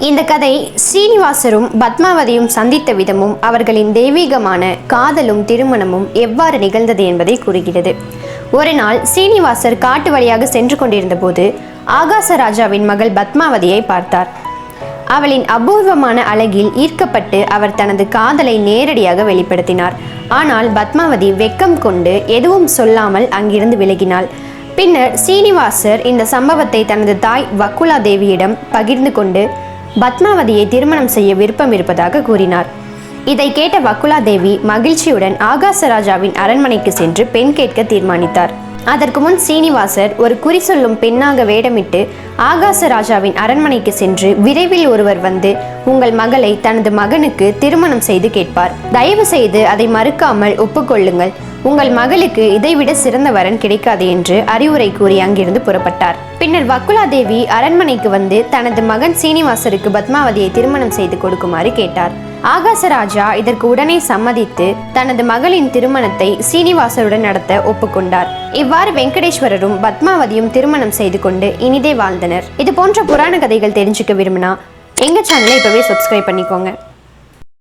இந்த கதை ஸ்ரீனிவாசரும் பத்மாவதியும் சந்தித்த விதமும் அவர்களின் தெய்வீகமான காதலும் திருமணமும் எவ்வாறு நிகழ்ந்தது என்பதை கூறுகிறது. ஒரு நாள் ஸ்ரீனிவாசர் காட்டு வழியாக சென்று கொண்டிருந்த போது ஆகாச ராஜாவின் மகள் பத்மாவதியை பார்த்தார். அவளின் அபூர்வமான அழகில் ஈர்க்கப்பட்டு அவர் தனது காதலை நேரடியாக வெளிப்படுத்தினார். ஆனால் பத்மாவதி வெட்கம் கொண்டு எதுவும் சொல்லாமல் அங்கிருந்து விலகினாள். பின்னர் ஸ்ரீனிவாசர் இந்த சம்பவத்தை தனது தாய் வக்குலா தேவியிடம் பகிர்ந்து கொண்டு பத்மாவதியை திருமணம் செய்ய விருப்பம் இருப்பதாக கூறினார். இதை கேட்ட வக்குலா தேவி மகிழ்ச்சியுடன் ஆகாசராஜாவின் அரண்மனைக்கு சென்று பெண் கேட்க தீர்மானித்தார். அதற்கு முன் ஸ்ரீனிவாசர் ஒரு குறி சொல்லும் பெண்ணாக வேடமிட்டு ஆகாசராஜாவின் அரண்மனைக்கு சென்று விரைவில் ஒருவர் வந்து உங்கள் மகளை தனது மகனுக்கு திருமணம் செய்து கேட்பார். தயவு செய்து அதை மறுக்காமல் ஒப்புக்கொள்ளுங்கள். உங்கள் மகளுக்கு இதைவிட சிறந்த வரன் கிடைக்காது என்று அறிவுரை கூறி அங்கிருந்து புறப்பட்டார். பின்னர் வக்குலா தேவி அரண்மனைக்கு வந்து தனது மகன் சீனிவாசருக்கு பத்மாவதியை திருமணம் செய்து கொடுக்குமாறு கேட்டார். ஆகாசராஜா இதற்கு உடனே சம்மதித்து தனது மகளின் திருமணத்தை சீனிவாசருடன் நடத்த ஒப்புக்கொண்டார். இவ்வாறு வெங்கடேஸ்வரரும் பத்மாவதியும் திருமணம் செய்து கொண்டு இனிதே வாழ்ந்தனர். இது போன்ற புராண கதைகள் தெரிஞ்சுக்க விரும்பினா எங்க சேனலை இப்பவே சப்ஸ்கிரைப் பண்ணிக்கோங்க.